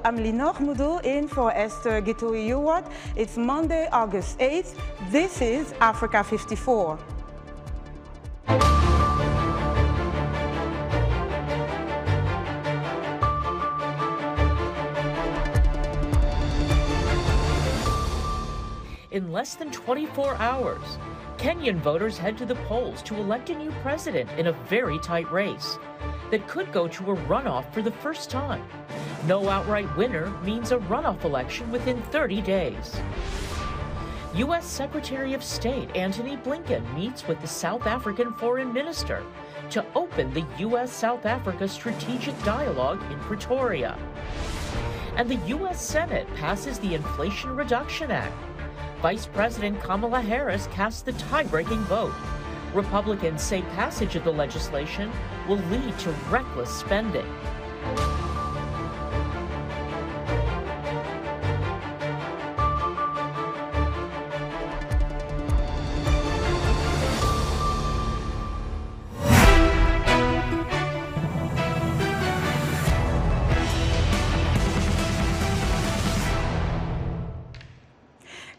I'm Linor Moudou in for Esther Gitui-Yuwat. It's Monday, August 8th. This is Africa 54. In less than 24 hours, Kenyan voters head to the polls to elect a new president in a very tight race that could go to a runoff for the first time. No outright winner means a runoff election within 30 days. U.S. Secretary of State Antony Blinken meets with the South African foreign minister to open the U.S.-South Africa strategic dialogue in Pretoria. And the U.S. Senate passes the Inflation Reduction Act. Vice President Kamala Harris casts the tie-breaking vote. Republicans say passage of the legislation will lead to reckless spending.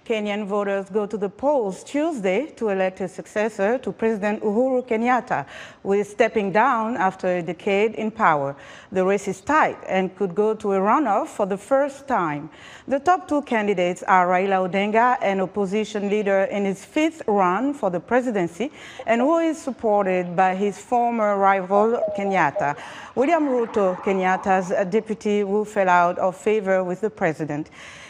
Kenyan voters go to the polls Tuesday to elect a successor to President Uhuru Kenyatta, who is stepping down after a decade in power. The race is tight and could go to a runoff for the first time. The top two candidates are Raila Odinga, an opposition leader in his fifth run for the presidency, and who is supported by his former rival Kenyatta. William Ruto, Kenyatta's deputy, who fell out of favor with the president.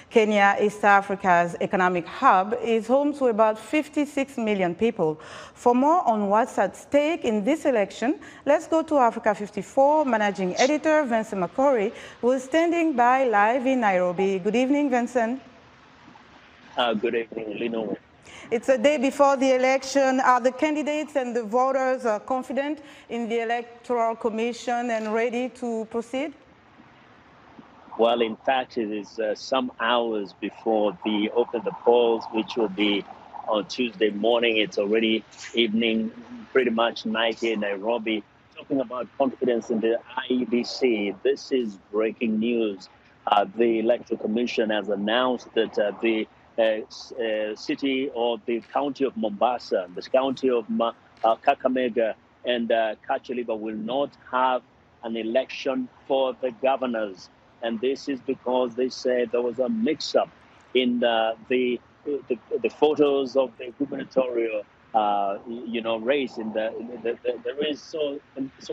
Kenya, East Africa's economic hub, is home to about 56 million people. For more on what's at stake in this election, let's go to Africa 54 managing editor Vincent Makori, who is standing by live in Nairobi. Good evening, Vincent. Good evening, Lino. It's a day before the election. Are the candidates and the voters confident in the Electoral Commission and ready to proceed? Well, in fact, it is some hours before the open the polls, which will be on Tuesday morning. It's already evening, pretty much night here in Nairobi. Talking about confidence in the IEBC, this is breaking news. The Electoral Commission has announced that the city or the county of Mombasa, the county of Kakamega and Kacheliba will not have an election for the governors. And this is because they said there was a mix-up in the photos of the gubernatorial, race. There is so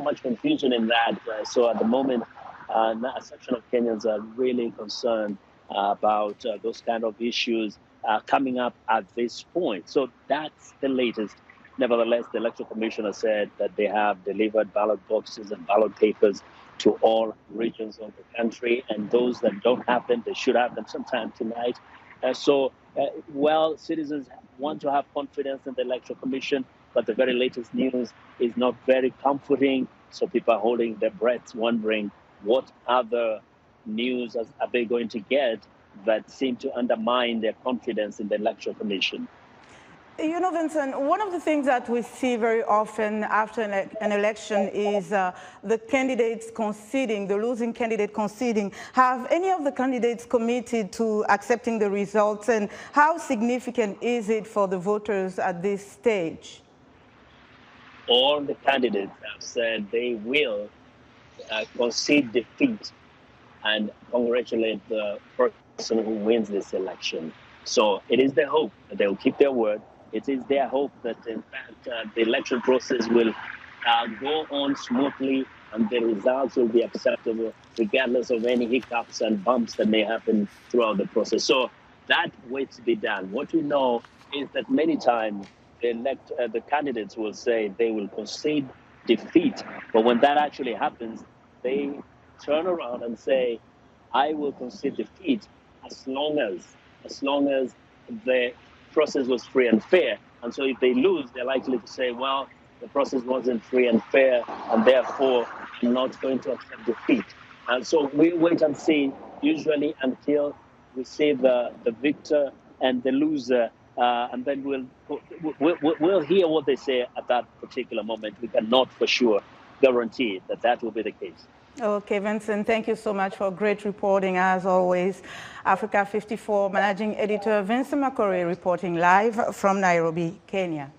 much confusion in that. So at the moment, a section of Kenyans are really concerned about those kind of issues coming up at this point. So that's the latest. Nevertheless, the Electoral Commission said that they have delivered ballot boxes and ballot papers to all regions of the country, and those that don't have them, they should have them sometime tonight. Citizens want to have confidence in the Electoral Commission, but the very latest news is not very comforting. So people are holding their breaths, wondering what other news are they going to get that seem to undermine their confidence in the Electoral Commission. You know, Vincent, one of the things that we see very often after an election is the candidates conceding, the losing candidate conceding. Have any of the candidates committed to accepting the results, and how significant is it for the voters at this stage? All the candidates have said they will concede defeat and congratulate the person who wins this election. So it is their hope that they will keep their word. It is their hope that, in fact, the election process will go on smoothly and the results will be acceptable, regardless of any hiccups and bumps that may happen throughout the process. So that waits to be done. What we know is that many times the candidates will say they will concede defeat. But when that actually happens, they turn around and say, I will concede defeat as long as the process was free and fair. And so if they lose, they're likely to say, well, the process wasn't free and fair, and therefore I'm not going to accept defeat. And so we wait and see, usually until we see the victor and the loser, and then we'll hear what they say at that particular moment. We cannot for sure guarantee that that will be the case. Okay, Vincent, thank you so much for great reporting, as always. Africa 54 Managing Editor Vincent Makori reporting live from Nairobi, Kenya.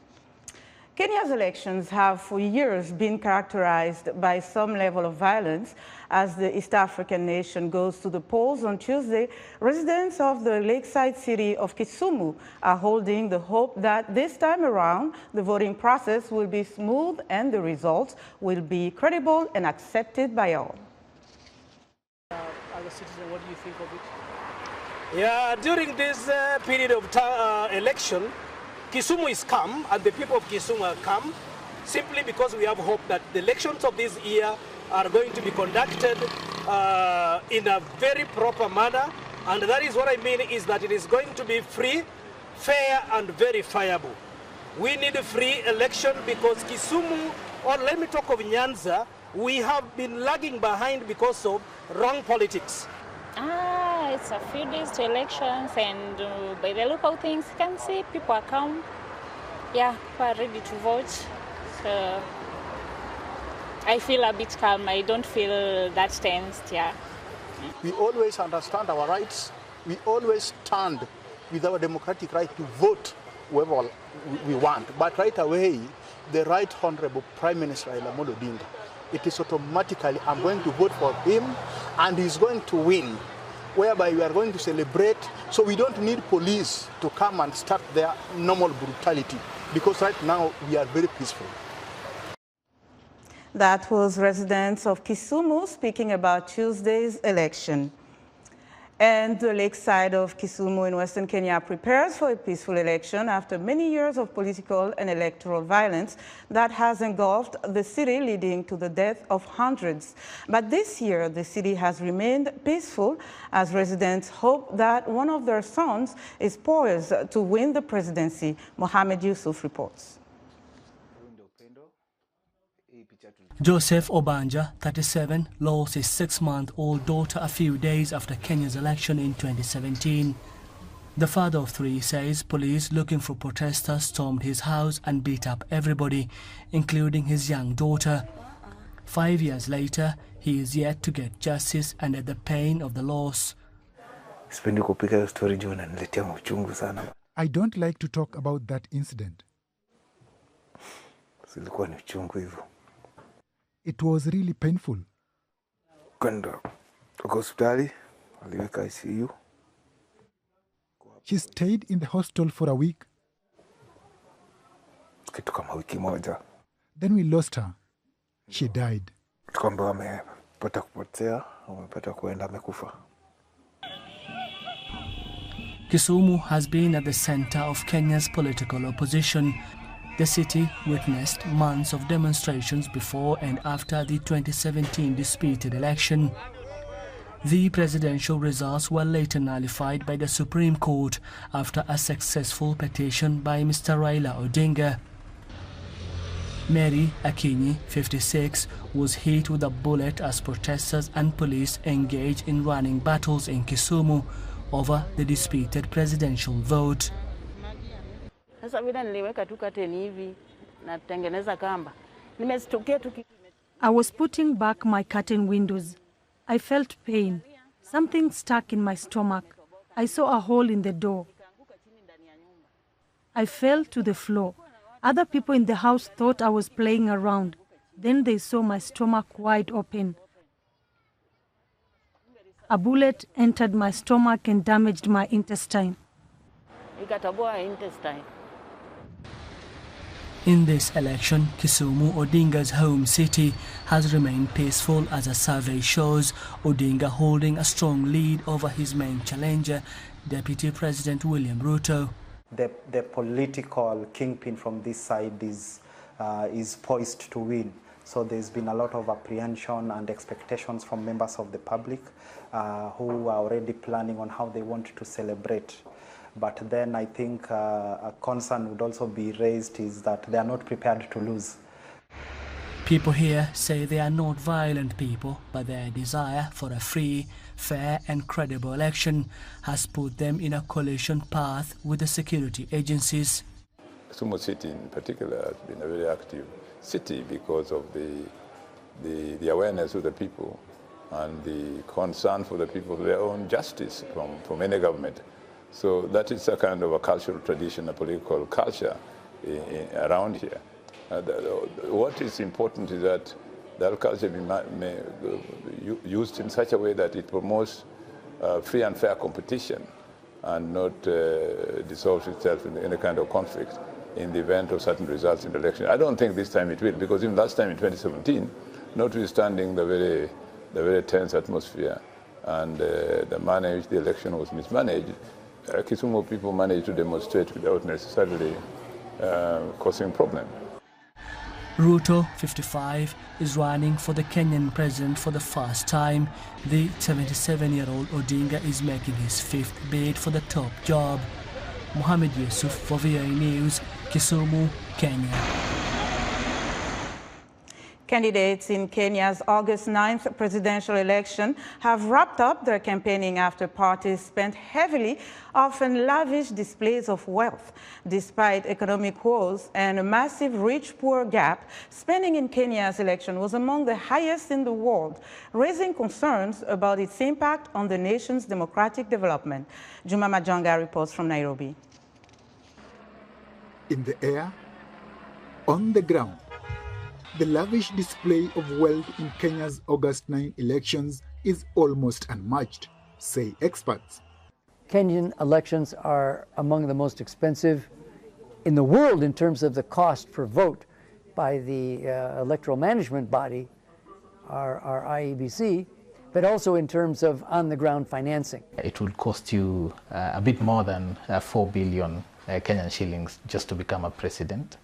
Kenya's elections have for years been characterized by some level of violence. As the East African nation goes to the polls on Tuesday, residents of the lakeside city of Kisumu are holding the hope that this time around the voting process will be smooth and the results will be credible and accepted by all. As a citizen, what do you think of it? Yeah, during this period of election, Kisumu is calm, and the people of Kisumu are calm, simply because we have hope that the elections of this year are going to be conducted in a very proper manner, and that is what I mean is that it is going to be free, fair, and verifiable. We need a free election because Kisumu, or let me talk of Nyanza, we have been lagging behind because of wrong politics. It's a few days to elections, and by the look of things, you can see people are calm. Yeah, people are ready to vote. So I feel a bit calm. I don't feel that tensed, yeah. We always understand our rights. We always stand with our democratic right to vote whoever we want. But right away, the Right Honorable Prime Minister Odinga, it is automatically, I'm going to vote for him, and he's going to win, whereby we are going to celebrate. So we don't need police to come and start their normal brutality, because right now we are very peaceful. That was residents of Kisumu speaking about Tuesday's election. And the lakeside of Kisumu in Western Kenya prepares for a peaceful election after many years of political and electoral violence that has engulfed the city, leading to the death of hundreds. But this year, the city has remained peaceful as residents hope that one of their sons is poised to win the presidency. Mohammed Yusuf reports. Joseph Obanja, 37, lost his 6-month-old daughter a few days after Kenya's election in 2017. The father of 3 says police looking for protesters stormed his house and beat up everybody, including his young daughter. 5 years later, he is yet to get justice and at the pain of the loss. I don't like to talk about that incident. It was really painful. She stayed in the hospital for a week. Then we lost her. She died. Kisumu has been at the center of Kenya's political opposition. The city witnessed months of demonstrations before and after the 2017 disputed election. The presidential results were later nullified by the Supreme Court after a successful petition by Mr. Raila Odinga. Mary Akinyi, 56, was hit with a bullet as protesters and police engaged in running battles in Kisumu over the disputed presidential vote. I was putting back my curtain windows. I felt pain. Something stuck in my stomach. I saw a hole in the door. I fell to the floor. Other people in the house thought I was playing around. Then they saw my stomach wide open. A bullet entered my stomach and damaged my intestine. In this election, Kisumu, Odinga's home city, has remained peaceful as a survey shows, Odinga holding a strong lead over his main challenger, Deputy President William Ruto. The political kingpin from this side is poised to win. So there's been a lot of apprehension and expectations from members of the public who are already planning on how they want to celebrate. But then I think a concern would also be raised is that they are not prepared to lose. People here say they are not violent people, but their desire for a free, fair and credible election has put them in a collision path with the security agencies. Kisumu City in particular has been a very active city because of the the awareness of the people and the concern for the people for their own justice from any government. So that is a kind of a cultural tradition, a political culture around here. What is important is that that culture be used in such a way that it promotes free and fair competition and not dissolves itself in any kind of conflict in the event of certain results in the election. I don't think this time it will, because even last time in 2017, notwithstanding the very tense atmosphere and the manner in which the election was mismanaged, Kisumu people managed to demonstrate without necessarily causing problem. Ruto, 55, is running for the Kenyan president for the first time. The 77-year-old Odinga is making his fifth bid for the top job. Mohamed Yusuf for VOA News, Kisumu, Kenya. Candidates in Kenya's August 9th presidential election have wrapped up their campaigning after parties spent heavily, often lavish displays of wealth. Despite economic woes and a massive rich-poor gap, spending in Kenya's election was among the highest in the world, raising concerns about its impact on the nation's democratic development. Juma Majanga reports from Nairobi. In the air, on the ground, the lavish display of wealth in Kenya's August 9 elections is almost unmatched, say experts. Kenyan elections are among the most expensive in the world in terms of the cost per vote by the electoral management body, our IEBC, but also in terms of on-the-ground financing. It will cost you a bit more than 4 billion Kenyan shillings just to become a president.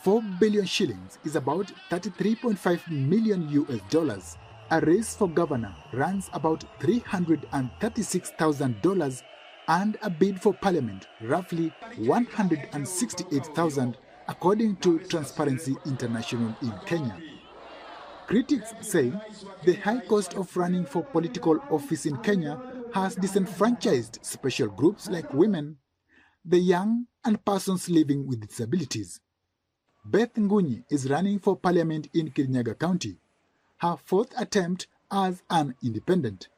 4 billion shillings is about $33.5 million US. A race for governor runs about $336,000 and a bid for parliament roughly $168,000 according to Transparency International in Kenya. Critics say the high cost of running for political office in Kenya has disenfranchised special groups like women, the young and persons living with disabilities. Beth Ngunyi is running for parliament in Kirinyaga County, her fourth attempt as an independent.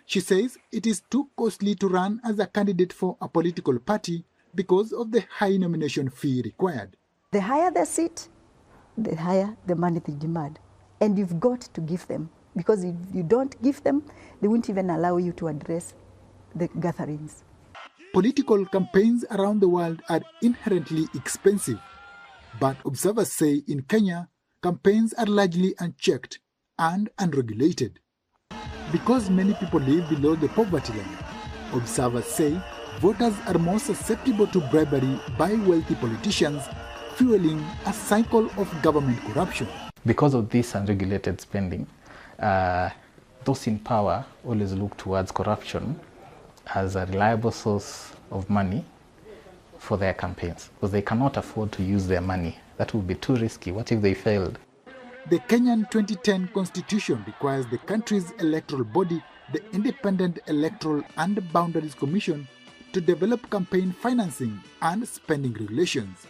She says it is too costly to run as a candidate for a political party because of the high nomination fee required. The higher the seat, the higher the money they demand. And you've got to give them, because if you don't give them, they won't even allow you to address the gatherings. Political campaigns around the world are inherently expensive. But observers say in Kenya, campaigns are largely unchecked and unregulated. Because many people live below the poverty line, observers say voters are more susceptible to bribery by wealthy politicians, fueling a cycle of government corruption. Because of this unregulated spending, those in power always look towards corruption as a reliable source of money for their campaigns, because they cannot afford to use their money. That would be too risky. What if they failed? The Kenyan 2010 constitution requires the country's electoral body, the Independent Electoral and Boundaries Commission, to develop campaign financing and spending regulations.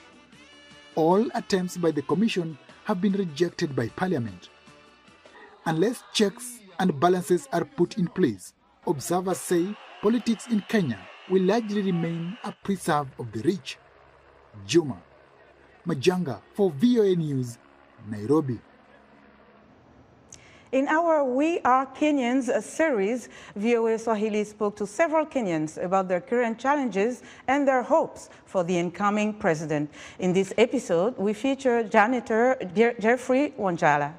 All attempts by the commission have been rejected by Parliament. Unless checks and balances are put in place, observers say politics in Kenya will largely remain a preserve of the rich. Juma Majanga for VOA News, Nairobi. In our We Are Kenyans series, VOA Swahili spoke to several Kenyans about their current challenges and their hopes for the incoming president. In this episode, we feature janitor Jeffrey Wanjala.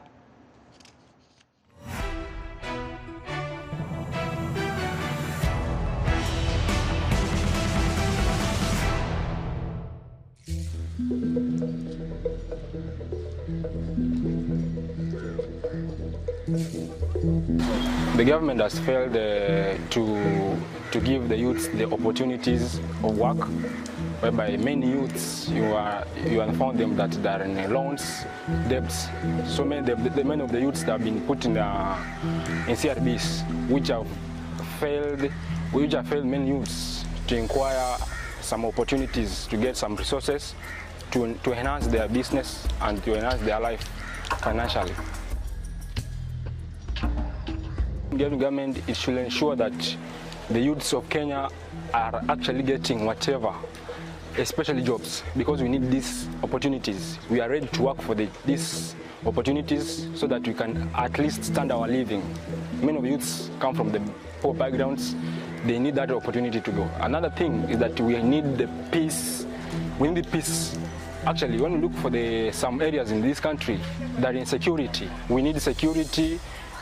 The government has failed to give the youths the opportunities of work, whereby many youths, you inform them that they are in loans, debts. So many of the youths that have been put in CRBs, which have failed many youths to inquire some opportunities to get some resources to enhance their business and to enhance their life financially. Kenyan government, it should ensure that the youths of Kenya are actually getting whatever, especially jobs, because we need these opportunities. We are ready to work for these opportunities so that we can at least stand our living. Many of the youths come from the poor backgrounds. They need that opportunity to go. Another thing is that we need the peace. We need peace. Actually, when we look for some areas in this country that are insecurity, we need security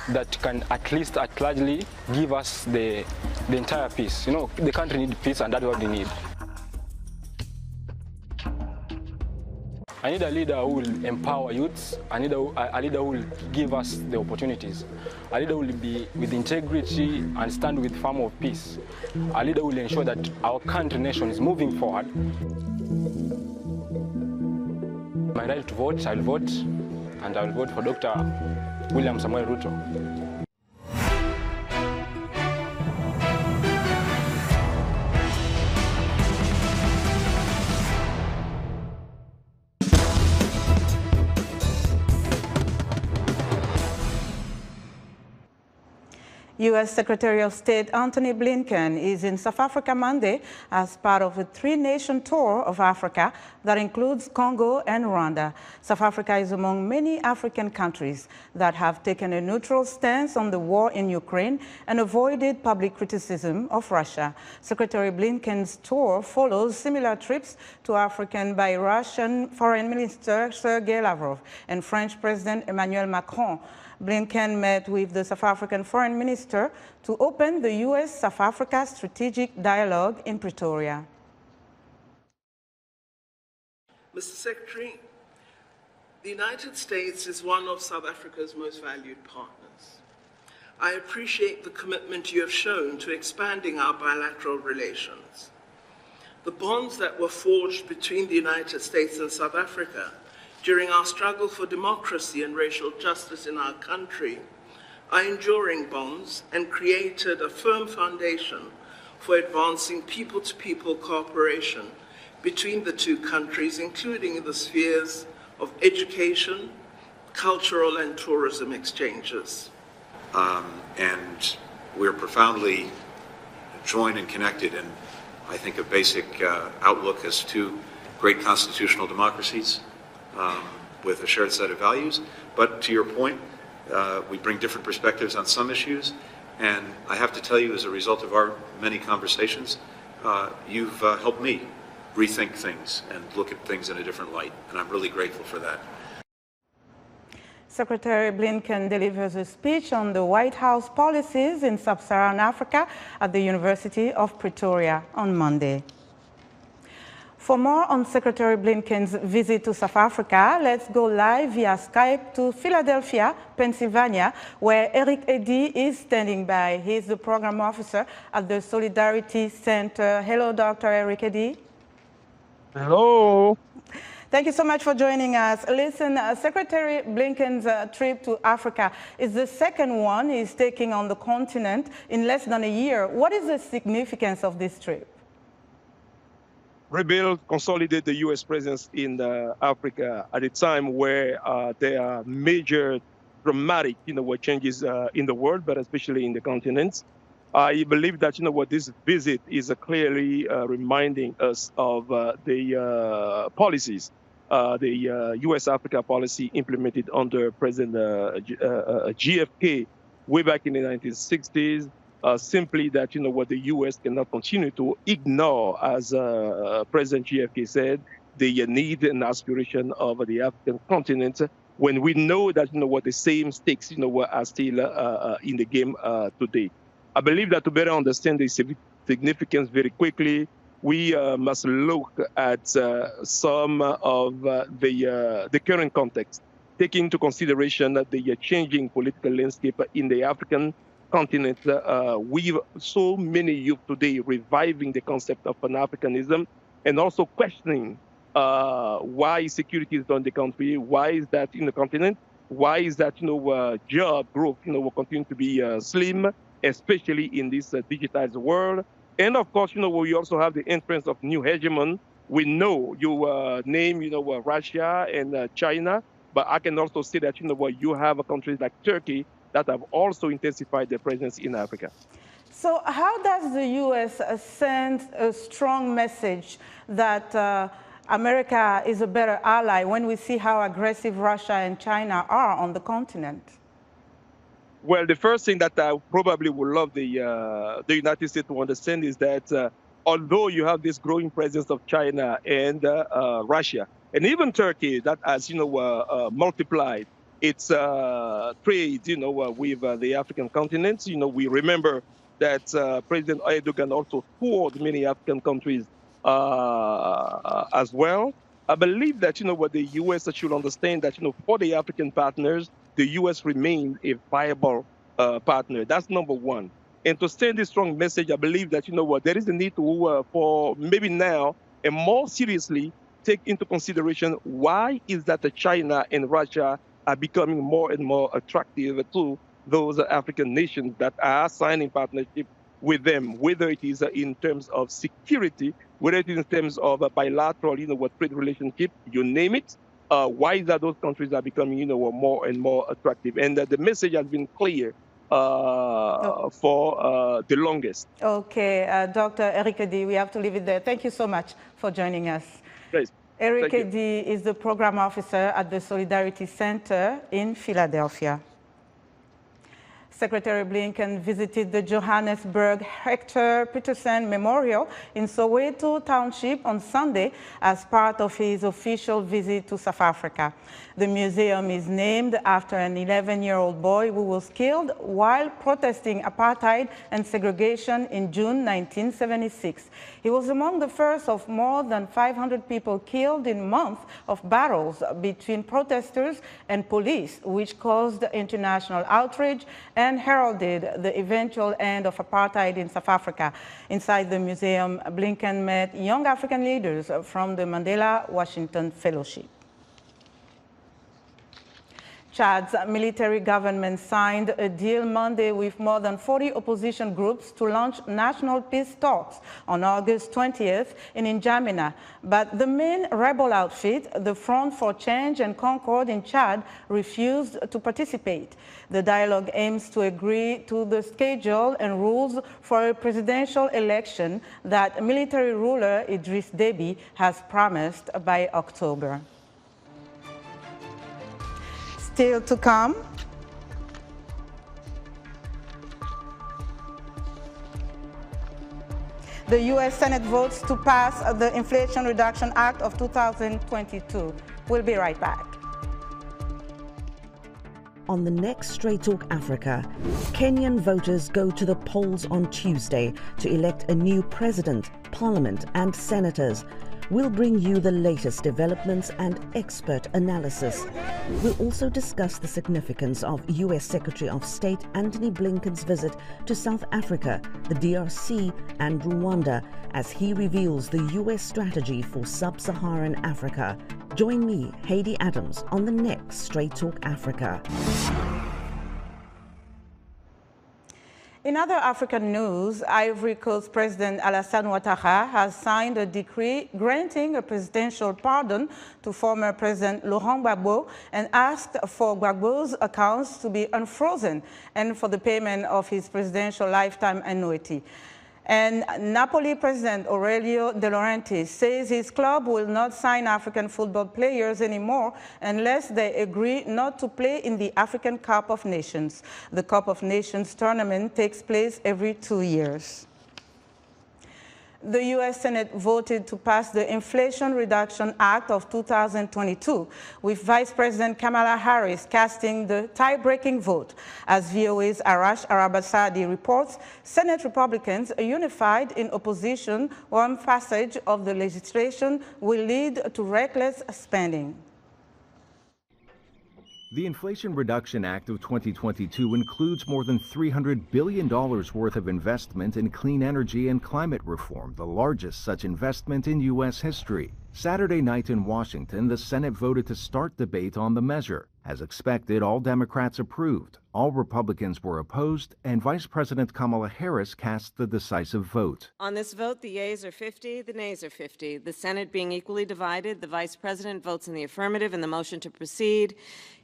that can at least largely give us the entire peace. You know, the country needs peace, and that's what we need. I need a leader who will empower youths. I need a leader who will give us the opportunities. A leader who will be with integrity and stand with firm of peace. A leader who will ensure that our country, nation is moving forward. My right to vote, I'll vote, and I'll vote for Dr. William Samuel Ruto. U.S. Secretary of State Antony Blinken is in South Africa Monday as part of a three-nation tour of Africa that includes Congo and Rwanda. South Africa is among many African countries that have taken a neutral stance on the war in Ukraine and avoided public criticism of Russia. Secretary Blinken's tour follows similar trips to Africa by Russian Foreign Minister Sergei Lavrov and French President Emmanuel Macron. Blinken met with the South African Foreign Minister to open the U.S.-South Africa strategic dialogue in Pretoria. Mr. Secretary, the United States is one of South Africa's most valued partners. I appreciate the commitment you have shown to expanding our bilateral relations. The bonds that were forged between the United States and South Africa during our struggle for democracy and racial justice in our country are enduring bonds and created a firm foundation for advancing people-to-people cooperation between the two countries, including in the spheres of education, cultural and tourism exchanges. And we're profoundly joined and connected in, I think, a basic outlook as two great constitutional democracies with a shared set of values. But to your point, we bring different perspectives on some issues. And I have to tell you, as a result of our many conversations, you've helped me rethink things and look at things in a different light. And I'm really grateful for that. Secretary Blinken delivers a speech on the White House policies in sub-Saharan Africa at the University of Pretoria on Monday. For more on Secretary Blinken's visit to South Africa, let's go live via Skype to Philadelphia, Pennsylvania, where Eric Eddy is standing by. He's the program officer at the Solidarity Center. Hello, Dr. Eric Eddy. Hello. Thank you so much for joining us. Listen, Secretary Blinken's trip to Africa is the second one he's taking on the continent in less than a year. What is the significance of this trip? Rebuild, consolidate the U.S. presence in Africa at a time where there are major dramatic, changes in the world, but especially in the continent. I believe that, this visit is clearly reminding us of the policies, the U.S.-Africa policy implemented under President GFK way back in the 1960s. Simply that, the U.S. cannot continue to ignore, as President GFK said, the need and aspiration of the African continent, when we know that, the same stakes, are still in the game today. I believe that to better understand the significance very quickly, we must look at some of the current context, taking into consideration the changing political landscape in the African continent. We've so many youth today reviving the concept of Pan-Africanism and also questioning why security is done in the country, why is that in the continent, why is that job growth will continue to be slim, especially in this digitized world. And of course, we also have the entrance of new hegemon. We know you name Russia and China, but I can also say that you have countries like Turkey that have also intensified their presence in Africa. So how does the U.S. send a strong message that America is a better ally when we see how aggressive Russia and China are on the continent? Well, the first thing that I probably would love the United States to understand is that although you have this growing presence of China and Russia, and even Turkey that has, multiplied its trade, with the African continent. We remember that President Erdogan also toured many African countries as well. I believe that, the U.S. should understand that, for the African partners, the U.S. remains a viable partner. That's number one. And to send this strong message, I believe that, there is a need to, for maybe now, and more seriously, take into consideration why is that China and Russia are becoming more and more attractive to those African nations that are signing partnership with them, whether it is in terms of security, whether it is in terms of bilateral, trade relationship, you name it. Why is that those countries are becoming, more and more attractive? And the message has been clear for the longest. Okay, Dr. Eric Edi, we have to leave it there. Thank you so much for joining us. Please. Eric Edi is the program officer at the Solidarity Center in Philadelphia. Secretary Blinken visited the Johannesburg Hector Peterson Memorial in Soweto Township on Sunday as part of his official visit to South Africa. The museum is named after an 11-year-old boy who was killed while protesting apartheid and segregation in June 1976. He was among the first of more than 500 people killed in months of battles between protesters and police, which caused international outrage and heralded the eventual end of apartheid in South Africa. Inside the museum, Blinken met young African leaders from the Mandela Washington Fellowship. Chad's military government signed a deal Monday with more than 40 opposition groups to launch national peace talks on August 20th in N'Djamena. But the main rebel outfit, the Front for Change and Concord in Chad, refused to participate. The dialogue aims to agree to the schedule and rules for a presidential election that military ruler Idriss Déby has promised by October. Still to come, the U.S. Senate votes to pass the Inflation Reduction Act of 2022. We'll be right back. On the next Straight Talk Africa, Kenyan voters go to the polls on Tuesday to elect a new president, parliament and senators. We'll bring you the latest developments and expert analysis. We'll also discuss the significance of U.S. Secretary of State Antony Blinken's visit to South Africa, the DRC and Rwanda as he reveals the U.S. strategy for sub-Saharan Africa. Join me, Heidi Adams, on the next Straight Talk Africa. In other African news, Ivory Coast President Alassane Ouattara has signed a decree granting a presidential pardon to former President Laurent Gbagbo and asked for Gbagbo's accounts to be unfrozen and for the payment of his presidential lifetime annuity. And Napoli President Aurelio De Laurentiis says his club will not sign African football players anymore unless they agree not to play in the African Cup of Nations. The Cup of Nations tournament takes place every 2 years. The U.S. Senate voted to pass the Inflation Reduction Act of 2022, with Vice President Kamala Harris casting the tie-breaking vote. As VOA's Arash Arabasadi reports, Senate Republicans are unified in opposition. One passage of the legislation will lead to reckless spending. The Inflation Reduction Act of 2022 includes more than $300 billion worth of investment in clean energy and climate reform, the largest such investment in U.S. history. Saturday night in Washington, the Senate voted to start debate on the measure. As expected, all Democrats approved, all Republicans were opposed, and Vice President Kamala Harris cast the decisive vote. On this vote, the yeas are 50, the nays are 50. The Senate being equally divided, the Vice President votes in the affirmative and the motion to proceed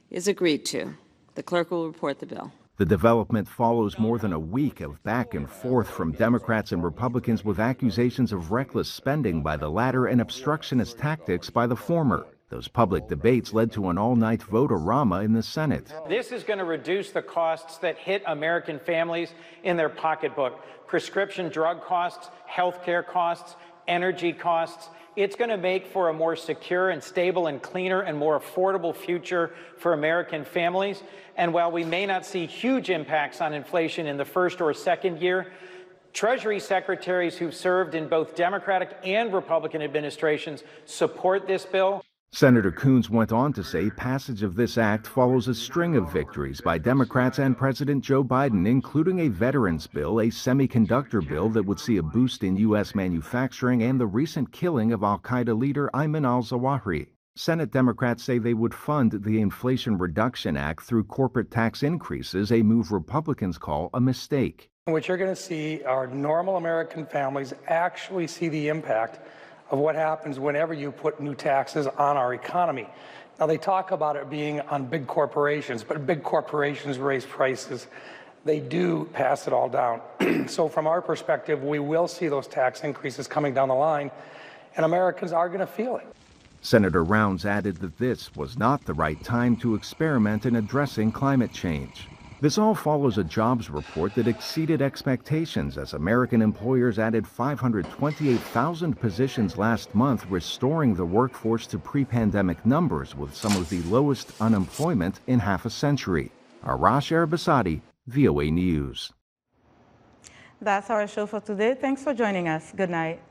is agreed to. The clerk will report the bill. The development follows more than a week of back and forth from Democrats and Republicans with accusations of reckless spending by the latter and obstructionist tactics by the former. Those public debates led to an all-night vote-a-rama in the Senate. This is going to reduce the costs that hit American families in their pocketbook. Prescription drug costs, health care costs, energy costs. It's going to make for a more secure and stable and cleaner and more affordable future for American families. And while we may not see huge impacts on inflation in the first or second year, Treasury secretaries who've served in both Democratic and Republican administrations support this bill. Senator Coons went on to say passage of this act follows a string of victories by Democrats and President Joe Biden, including a veterans bill, a semiconductor bill that would see a boost in U.S. manufacturing, and the recent killing of al-Qaeda leader Ayman al-Zawahiri. Senate Democrats say they would fund the Inflation Reduction Act through corporate tax increases, a move Republicans call a mistake. What you're going to see are normal American families actually see the impact of what happens whenever you put new taxes on our economy. Now, they talk about it being on big corporations, but big corporations raise prices. They do pass it all down. So from our perspective, we will see those tax increases coming down the line, and Americans are going to feel it. Senator Rounds added that this was not the right time to experiment in addressing climate change. This all follows a jobs report that exceeded expectations as American employers added 528,000 positions last month, restoring the workforce to pre-pandemic numbers with some of the lowest unemployment in half a century. Arash Arabasadi, VOA News. That's our show for today. Thanks for joining us. Good night.